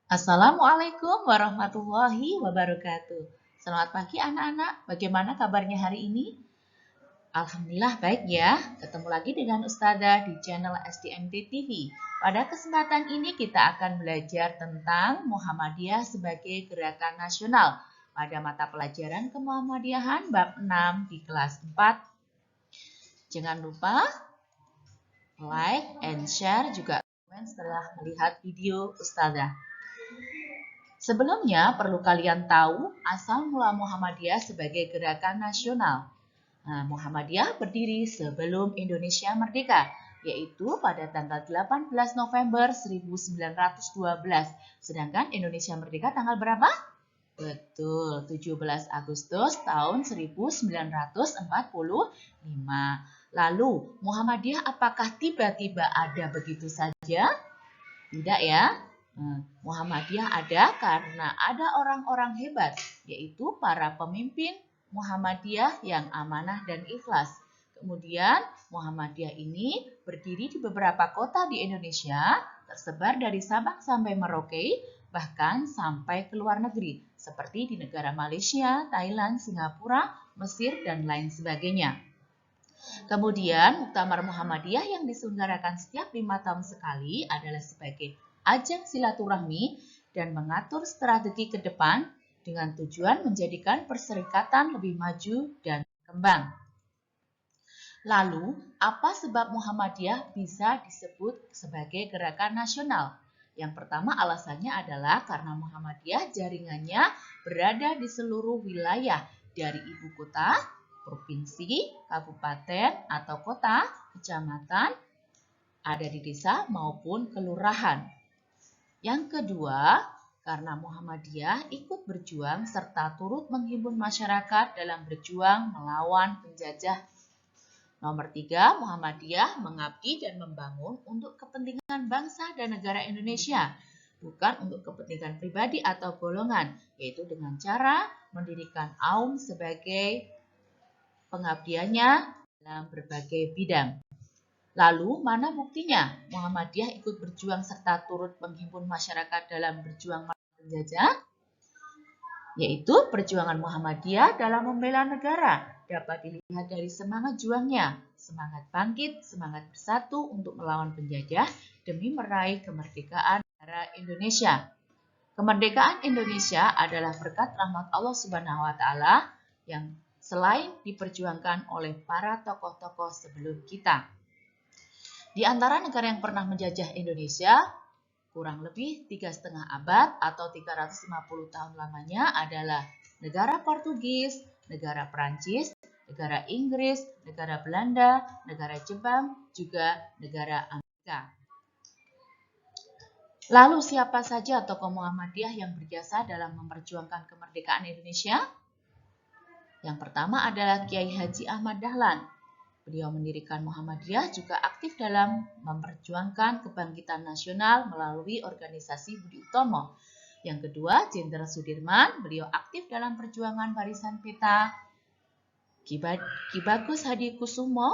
Assalamualaikum warahmatullahi wabarakatuh. Selamat pagi anak-anak, bagaimana kabarnya hari ini? Alhamdulillah baik ya, ketemu lagi dengan Ustazah di channel SDMT TV. Pada kesempatan ini kita akan belajar tentang Muhammadiyah sebagai gerakan nasional pada mata pelajaran kemuhammadiyahan bab 6 di kelas 4. Jangan lupa like and share juga komen setelah melihat video Ustazah. Sebelumnya, perlu kalian tahu asal mula Muhammadiyah sebagai gerakan nasional. Muhammadiyah berdiri sebelum Indonesia merdeka, yaitu pada tanggal 18 November 1912. Sedangkan Indonesia merdeka tanggal berapa? Betul, 17 Agustus tahun 1945. Lalu, Muhammadiyah apakah tiba-tiba ada begitu saja? Tidak ya. Muhammadiyah ada karena ada orang-orang hebat, yaitu para pemimpin Muhammadiyah yang amanah dan ikhlas. Kemudian Muhammadiyah ini berdiri di beberapa kota di Indonesia, tersebar dari Sabang sampai Merauke, bahkan sampai ke luar negeri, seperti di negara Malaysia, Thailand, Singapura, Mesir, dan lain sebagainya. Kemudian, Muktamar Muhammadiyah yang diselenggarakan setiap 5 tahun sekali adalah sebagai ajang silaturahmi dan mengatur strategi ke depan dengan tujuan menjadikan perserikatan lebih maju dan berkembang. Lalu, apa sebab Muhammadiyah bisa disebut sebagai gerakan nasional? Yang pertama alasannya adalah karena Muhammadiyah jaringannya berada di seluruh wilayah dari ibu kota, provinsi, kabupaten, atau kota, kecamatan, ada di desa maupun kelurahan. Yang kedua, karena Muhammadiyah ikut berjuang serta turut menghimpun masyarakat dalam berjuang melawan penjajah. Nomor 3, Muhammadiyah mengabdi dan membangun untuk kepentingan bangsa dan negara Indonesia, bukan untuk kepentingan pribadi atau golongan, yaitu dengan cara mendirikan AUM sebagai pengabdiannya dalam berbagai bidang. Lalu, mana buktinya Muhammadiyah ikut berjuang serta turut menghimpun masyarakat dalam berjuang melawan penjajah? Yaitu perjuangan Muhammadiyah dalam membela negara dapat dilihat dari semangat juangnya, semangat bangkit, semangat bersatu untuk melawan penjajah demi meraih kemerdekaan negara Indonesia. Kemerdekaan Indonesia adalah berkat rahmat Allah Subhanahu wa taala yang selain diperjuangkan oleh para tokoh-tokoh sebelum kita. Di antara negara yang pernah menjajah Indonesia, kurang lebih 3,5 abad atau 350 tahun lamanya adalah negara Portugis, negara Perancis, negara Inggris, negara Belanda, negara Jepang, juga negara Amerika. Lalu siapa saja tokoh Muhammadiyah yang berjasa dalam memperjuangkan kemerdekaan Indonesia? Yang pertama adalah Kiai Haji Ahmad Dahlan. Beliau mendirikan Muhammadiyah juga aktif dalam memperjuangkan kebangkitan nasional melalui organisasi Budi Utomo. Yang kedua, Jenderal Sudirman, beliau aktif dalam perjuangan barisan peta. Ki Bagus Hadi Kusumo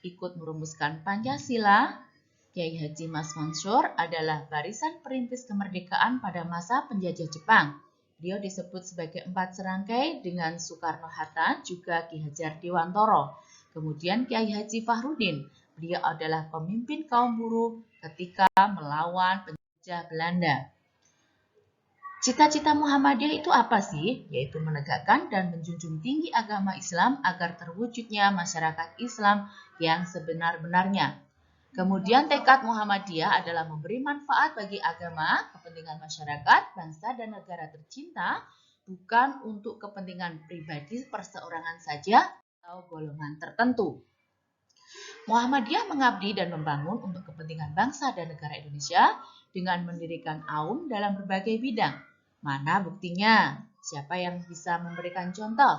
ikut merumuskan Pancasila. Kiai Haji Mas Mansur adalah barisan perintis kemerdekaan pada masa penjajah Jepang. Beliau disebut sebagai 4 serangkai dengan Soekarno-Hatta, juga Ki Hajar Dewantoro. Kemudian Kiai Haji Fahrudin, beliau adalah pemimpin kaum buruh ketika melawan penjajah Belanda. Cita-cita Muhammadiyah itu apa sih? Yaitu menegakkan dan menjunjung tinggi agama Islam agar terwujudnya masyarakat Islam yang sebenar-benarnya. Kemudian tekad Muhammadiyah adalah memberi manfaat bagi agama, kepentingan masyarakat, bangsa, dan negara tercinta, bukan untuk kepentingan pribadi perseorangan saja atau golongan tertentu. Muhammadiyah mengabdi dan membangun untuk kepentingan bangsa dan negara Indonesia dengan mendirikan AUM dalam berbagai bidang. Mana buktinya? Siapa yang bisa memberikan contoh?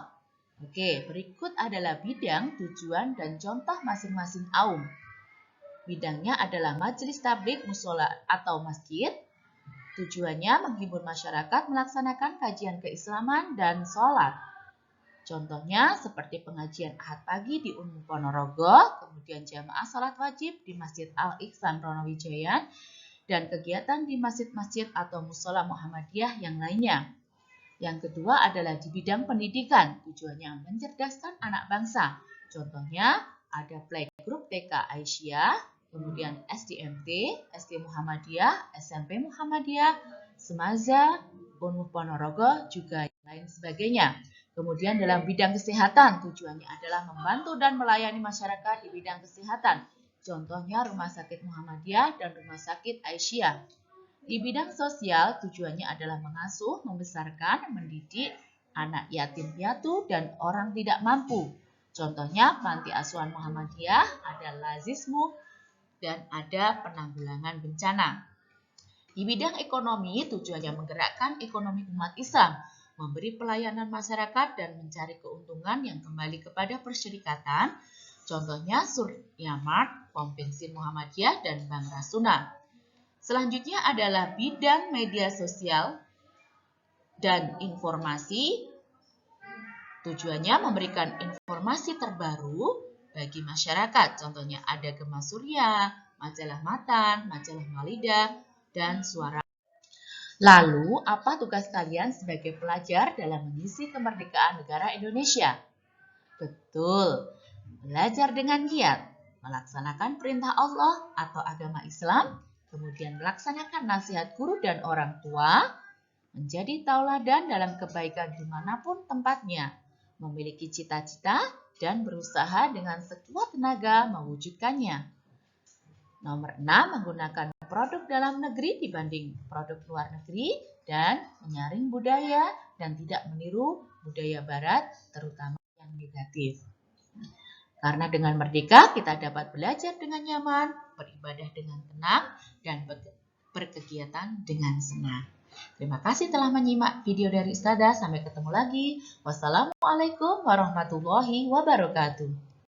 Oke, berikut adalah bidang, tujuan, dan contoh masing-masing AUM. Bidangnya adalah majelis tabligh, musola atau masjid. Tujuannya menghibur masyarakat melaksanakan kajian keislaman dan sholat. Contohnya seperti pengajian Ahad pagi di Ponorogo, kemudian jamaah sholat wajib di Masjid Al-Ihsan Ronowijayan, dan kegiatan di masjid-masjid atau musola Muhammadiyah yang lainnya. Yang kedua adalah di bidang pendidikan, tujuannya mencerdaskan anak bangsa. Contohnya ada playgroup TK Aisyah, kemudian SDMT, SD Muhammadiyah, SMP Muhammadiyah, Semaza, Unmuh Ponorogo, juga lain sebagainya. Kemudian dalam bidang kesehatan, tujuannya adalah membantu dan melayani masyarakat di bidang kesehatan. Contohnya Rumah Sakit Muhammadiyah dan Rumah Sakit Aisyah. Di bidang sosial, tujuannya adalah mengasuh, membesarkan, mendidik anak yatim piatu dan orang tidak mampu. Contohnya Panti Asuhan Muhammadiyah, ada Lazismu, dan ada penanggulangan bencana. Di bidang ekonomi, tujuannya menggerakkan ekonomi umat Islam, memberi pelayanan masyarakat dan mencari keuntungan yang kembali kepada persyarikatan. Contohnya Surya Mart, Pom Bensin Muhammadiyah, dan Bank Rasuna. Selanjutnya adalah bidang media sosial dan informasi. Tujuannya memberikan informasi terbaru bagi masyarakat. Contohnya ada Gema Surya, Majalah Matan, Majalah Malida, dan Suara. Lalu, apa tugas kalian sebagai pelajar dalam mengisi kemerdekaan negara Indonesia? Betul, belajar dengan giat, melaksanakan perintah Allah atau agama Islam, kemudian melaksanakan nasihat guru dan orang tua, menjadi tauladan dalam kebaikan dimanapun tempatnya, memiliki cita-cita dan berusaha dengan sekuat tenaga mewujudkannya. Nomor 6, menggunakan produk dalam negeri dibanding produk luar negeri dan menyaring budaya dan tidak meniru budaya barat, terutama yang negatif. Karena dengan merdeka kita dapat belajar dengan nyaman, beribadah dengan tenang, dan berkegiatan dengan senang. Terima kasih telah menyimak video dari Ustazah. Sampai ketemu lagi. Wassalamualaikum warahmatullahi wabarakatuh.